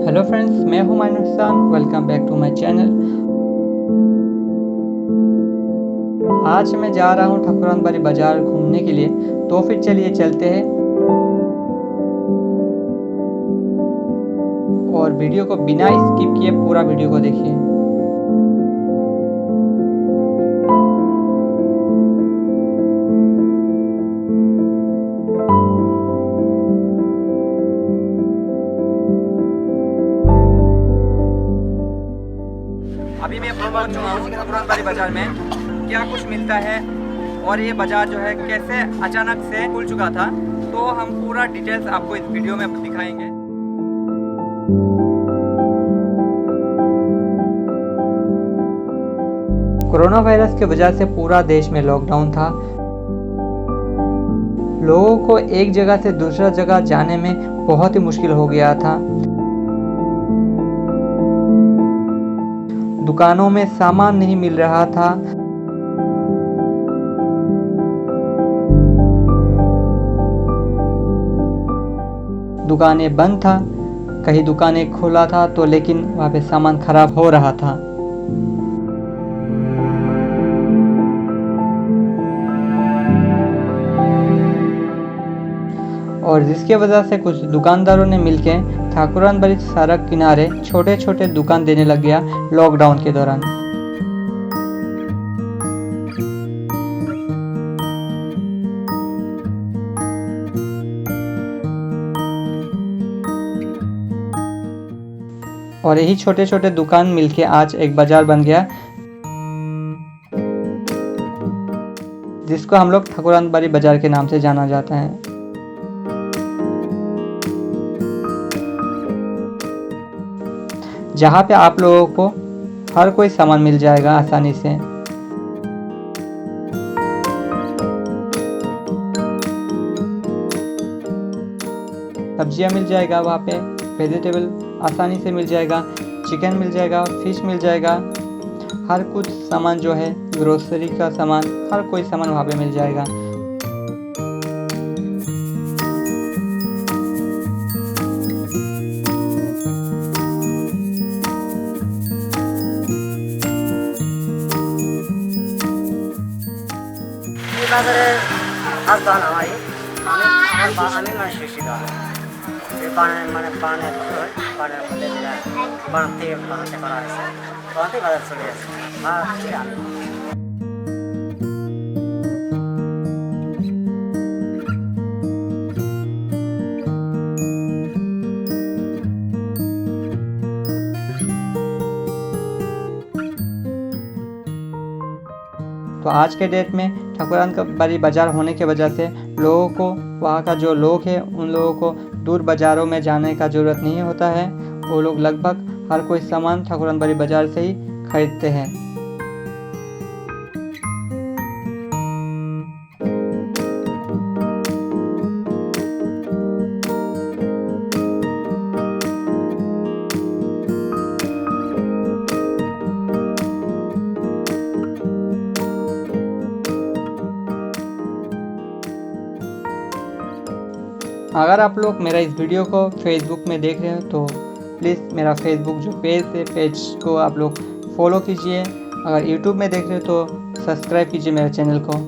Hello friends, मैं हूं माइन Hussain. Welcome back to my channel. आज मैं जा रहा हूं ठाकुरानबाड़ी बाजार घूमने के लिए, तो फिर चलिए चलते हैं और वीडियो को बिना स्किप किए पूरा वीडियो को देखिए। अभी मैं पहुंच चुका हूँ ठाकुरानबाड़ी बाजार में। क्या कुछ मिलता है और ये बाजार जो है कैसे अचानक से खुल चुका था, तो हम पूरा डिटेल्स आपको इस वीडियो में दिखाएंगे। कोरोना वायरस की वजह से पूरा देश में लॉकडाउन था। लोगों को एक जगह से दूसरा जगह जाने में बहुत ही मुश्किल हो गया था। दुकानों में सामान नहीं मिल रहा था। दुकानें बंद था, कहीं दुकानें खुला था तो लेकिन वहाँ पे सामान खराब हो रहा था। और जिसके वजह से कुछ दुकानदारों ने मिलकर ठाकुरानबाड़ी सड़क किनारे छोटे छोटे दुकान देने लग गया लॉकडाउन के दौरान। और यही छोटे छोटे दुकान मिलके आज एक बाजार बन गया, जिसको हम लोग ठाकुरानबाड़ी बाजार के नाम से जाना जाता है। जहाँ पे आप लोगों को हर कोई सामान मिल जाएगा आसानी से। सब्जियाँ मिल जाएगा वहाँ पे, वेजिटेबल आसानी से मिल जाएगा, चिकन मिल जाएगा, फिश मिल जाएगा। हर कुछ सामान जो है ग्रोसरी का सामान, हर कोई सामान वहाँ पे मिल जाएगा। বাজারে আসবান আমারই আমি মানে শিক্ষিত মানে বানের মধ্যে যেটা বানাতে করা হয়েছে বানাতে বাজার চলে আসে আমি। तो आज के डेट में ठाकुरानबाड़ी बाजार होने की वजह से लोगों को, वहाँ का जो लोग हैं उन लोगों को दूर बाज़ारों में जाने का ज़रूरत नहीं होता है। वो लोग लगभग हर कोई सामान ठाकुरानबाड़ी बाजार से ही खरीदते हैं। अगर आप लोग मेरा इस वीडियो को फेसबुक में देख रहे हो तो प्लीज़ मेरा फेसबुक जो पेज है, पेज को आप लोग फॉलो कीजिए। अगर यूट्यूब में देख रहे हो तो सब्सक्राइब कीजिए मेरे चैनल को।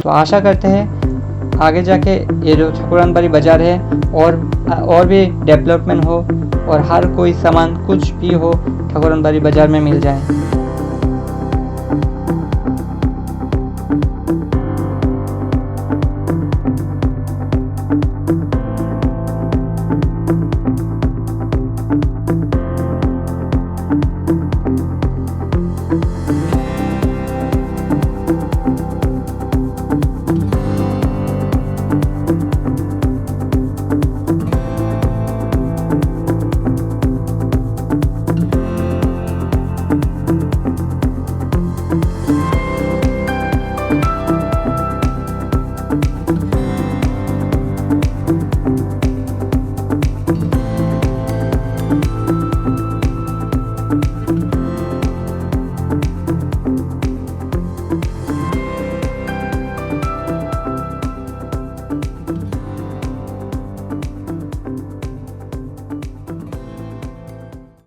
तो आशा करते हैं आगे जाके ये जो ठाकुरानबाड़ी बाज़ार है और भी डेवलपमेंट हो और हर कोई सामान कुछ भी हो ठाकुरानबाड़ी बाज़ार में मिल जाए।